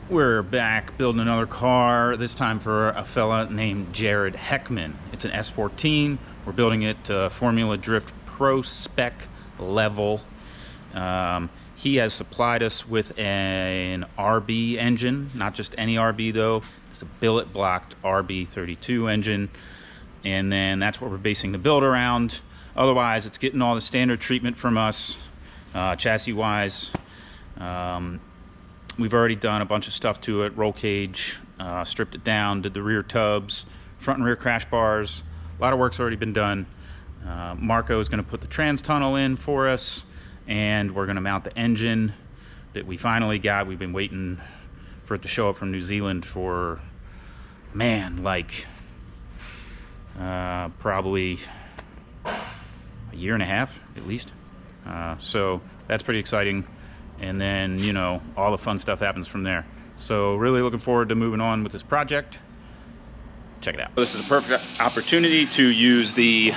We're back building another car, this time for a fella named Jared Heckman. It's an S14. We're building it to Formula Drift Pro Spec level. He has supplied us with an RB engine, not just any RB though. It's a billet blocked RB32 engine, and then that's what we're basing the build around. Otherwise, it's getting all the standard treatment from us, chassis wise. We've already done a bunch of stuff to it, roll cage, stripped it down, did the rear tubs, front and rear crash bars. A lot of work's already been done. Marco is going to put the trans tunnel in for us, and we're going to mount the engine that we finally got. We've been waiting for it to show up from New Zealand for, man, like probably a year and a half at least. So that's pretty exciting. And then, you know, all the fun stuff happens from there. So really looking forward to moving on with this project. Check it out. This is a perfect opportunity to use the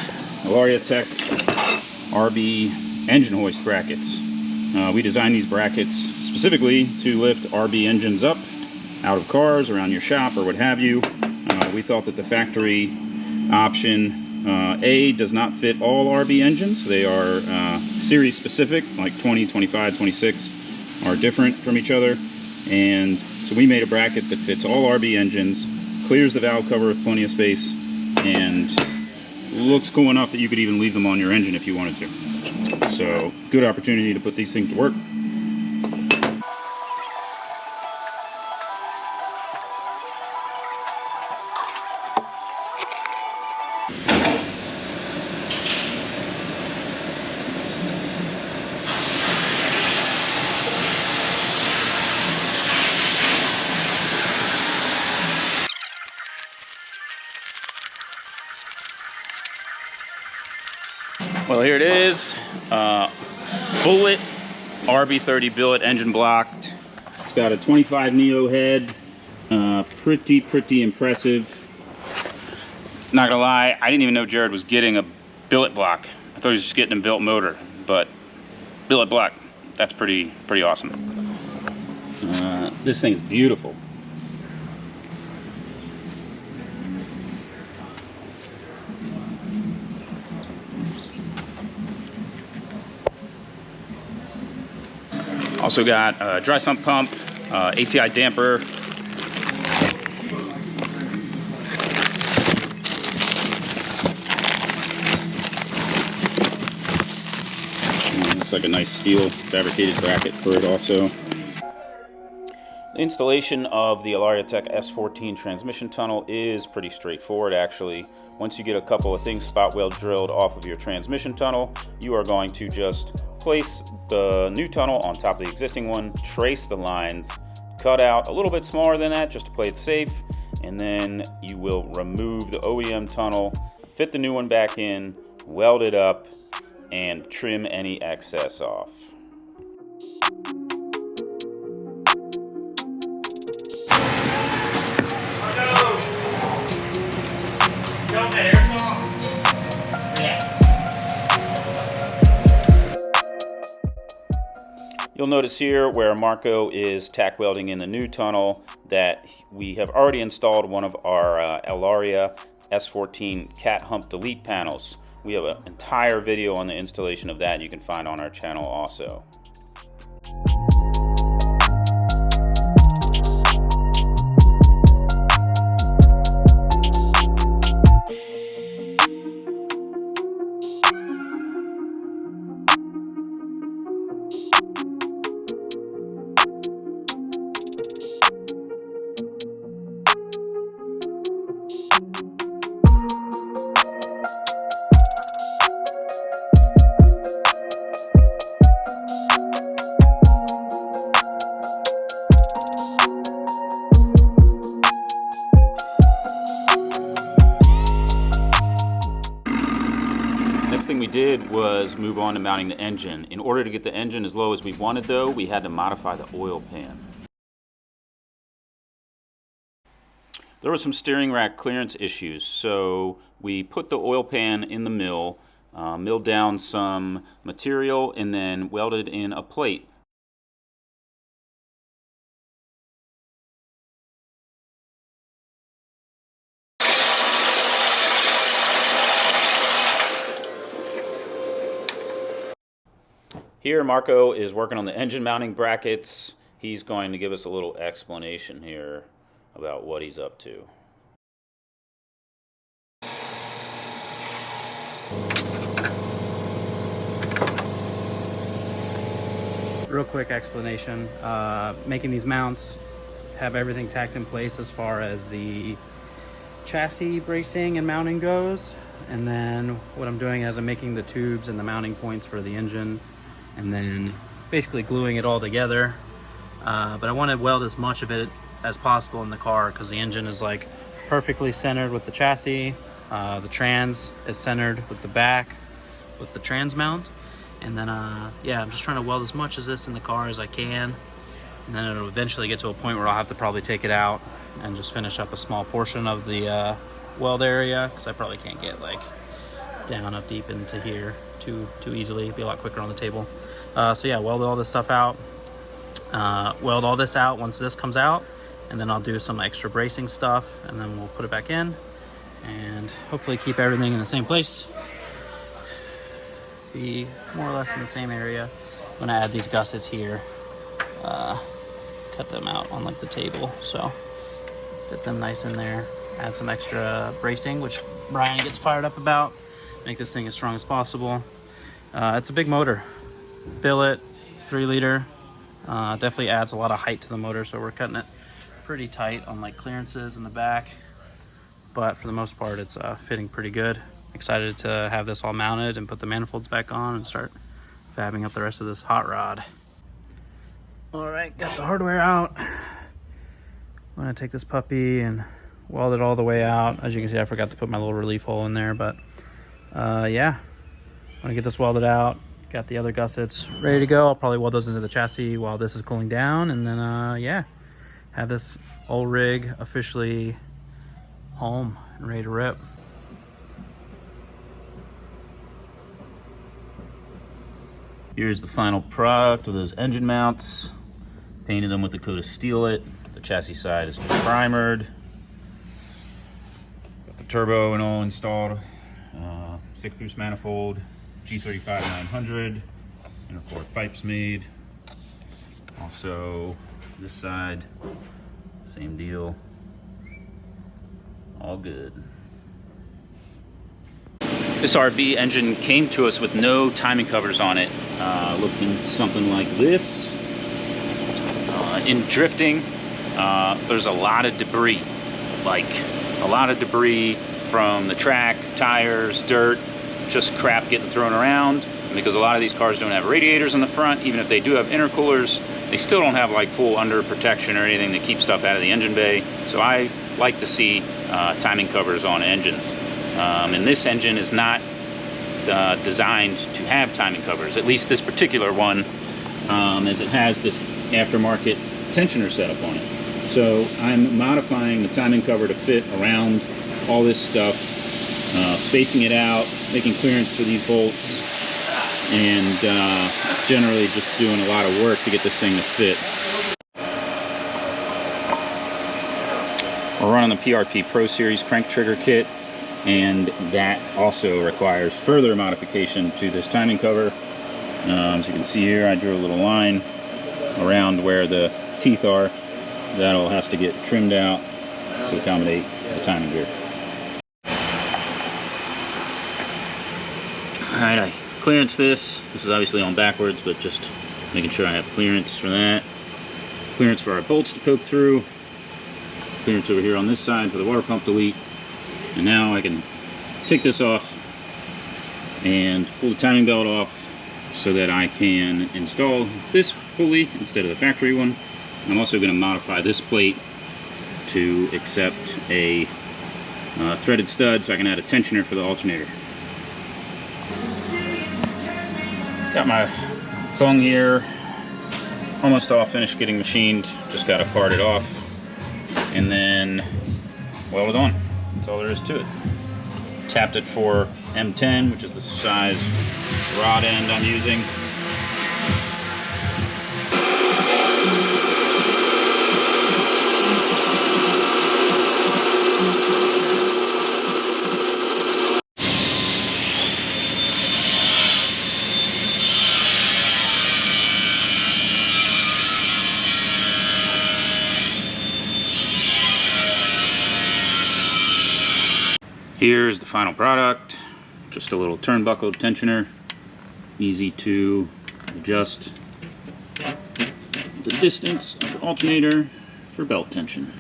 Alaria Tech RB engine hoist brackets. We designed these brackets specifically to lift RB engines up out of cars, around your shop, or what have you. We thought that the factory option A does not fit all RB engines. They are series specific, like 20, 25, 26 are different from each other. And so we made a bracket that fits all RB engines, clears the valve cover with plenty of space, and looks cool enough that you could even leave them on your engine if you wanted to. So good opportunity to put these things to work. Well, here it is, Bullet RB30 billet engine blocked. It's got a 25 Neo head, pretty impressive. Not gonna lie, I didn't even know Jared was getting a billet block. I thought he was just getting a built motor, but billet block, that's pretty awesome. This thing's beautiful. Also got a dry sump pump, ATI damper. Looks like a nice steel fabricated bracket for it also. The installation of the Alaria Tech S14 transmission tunnel is pretty straightforward actually. Once you get a couple of things spot weld drilled off of your transmission tunnel, you are going to just place the new tunnel on top of the existing one, trace the lines, cut out a little bit smaller than that just to play it safe, and then you will remove the OEM tunnel, fit the new one back in, weld it up, and trim any excess off. You'll notice here where Marco is tack welding in the new tunnel that we have already installed one of our Alaria S14 cat hump delete panels. We have an entire video on the installation of that you can find on our channel also. Next thing we did was move on to mounting the engine. In order to get the engine as low as we wanted though, we had to modify the oil pan. There were some steering rack clearance issues, so we put the oil pan in the mill, milled down some material, and then welded in a plate. Here, Marco is working on the engine mounting brackets. He's going to give us a little explanation here about what he's up to. Real quick explanation. Making these mounts, have everything tacked in place as far as the chassis bracing and mounting goes. And then what I'm doing is I'm making the tubes and the mounting points for the engine, and then basically gluing it all together. But I want to weld as much of it as possible in the car because the engine is like perfectly centered with the chassis. The trans is centered with the back with the trans mount. And then, yeah, I'm just trying to weld as much of this in the car as I can. And then it'll eventually get to a point where I'll have to probably take it out and just finish up a small portion of the weld area, because I probably can't get like down up deep into here too easily. It'd be a lot quicker on the table. So yeah, weld all this stuff out. Weld all this out once this comes out, and then I'll do some extra bracing stuff, and then we'll put it back in and hopefully keep everything in the same place. Be more or less in the same area. I'm gonna add these gussets here, cut them out on like the table, so fit them nice in there. Add some extra bracing, which Brian gets fired up about. Make this thing as strong as possible. It's a big motor, billet, 3 liter. Definitely adds a lot of height to the motor, so we're cutting it pretty tight on like clearances in the back, but for the most part it's fitting pretty good. Excited to have this all mounted and put the manifolds back on and start fabbing up the rest of this hot rod. All right, got the hardware out. I'm gonna take this puppy and weld it all the way out. As you can see, I forgot to put my little relief hole in there, but yeah, I'm gonna get this welded out. Got the other gussets ready to go. I'll probably weld those into the chassis while this is cooling down, and then yeah, have this old rig officially home and ready to rip. Here's the final product of those engine mounts. Painted them with a coat of Steelit. The chassis side is just primered. Got the turbo and all installed. 6-boost manifold, G35 900. Inner core pipes made. Also, this side, same deal. All good. This RB engine came to us with no timing covers on it. Looking something like this. In drifting, there's a lot of debris. Like a lot of debris from the track, tires, dirt, just crap getting thrown around. And because a lot of these cars don't have radiators in the front, even if they do have intercoolers, they still don't have like full under protection or anything that keeps stuff out of the engine bay. So I like to see timing covers on engines. And this engine is not designed to have timing covers, at least this particular one, as it has this aftermarket tensioner setup on it. So I'm modifying the timing cover to fit around all this stuff, spacing it out, making clearance for these bolts, and generally just doing a lot of work to get this thing to fit. We're running the PRP Pro Series crank trigger kit, and that also requires further modification to this timing cover. As you can see here, I drew a little line around where the teeth are. That all has to get trimmed out to accommodate the timing gear. Alright, I clearance this. This is obviously on backwards, but just making sure I have clearance for that. Clearance for our bolts to poke through. Clearance over here on this side for the water pump delete. And now I can take this off and pull the timing belt off so that I can install this pulley instead of the factory one. I'm also going to modify this plate to accept a threaded stud so I can add a tensioner for the alternator. Got my bung here almost all finished getting machined, just got to part it off and then weld it on. That's all there is to it. Tapped it for M10, which is the size rod end I'm using. Here's the final product. Just a little turnbuckle tensioner. Easy to adjust the distance of the alternator for belt tension.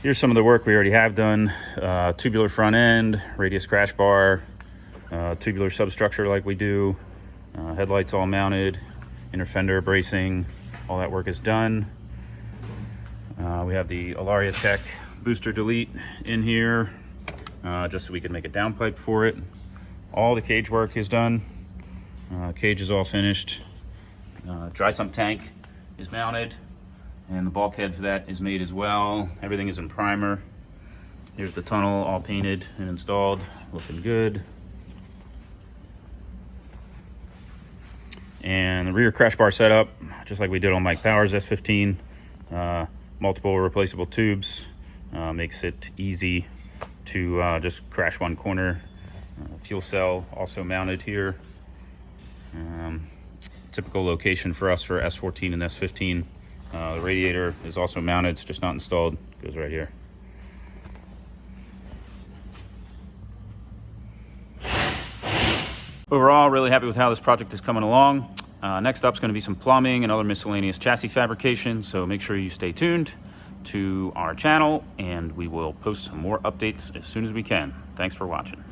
Here's some of the work we already have done. Tubular front end, radius crash bar, tubular substructure like we do, headlights all mounted, inner fender bracing, all that work is done. We have the Alaria Tech booster delete in here, just so we can make a downpipe for it. All the cage work is done. Cage is all finished. Dry sump tank is mounted, and the bulkhead for that is made as well. Everything is in primer. Here's the tunnel all painted and installed, looking good. And the rear crash bar setup, just like we did on Mike Power's S14. Multiple replaceable tubes, makes it easy to just crash one corner. Fuel cell also mounted here. Typical location for us for S14 and S15. The radiator is also mounted, it's just not installed, goes right here. Overall, really happy with how this project is coming along. Next up is going to be some plumbing and other miscellaneous chassis fabrication, so make sure you stay tuned to our channel, and we will post some more updates as soon as we can. Thanks for watching.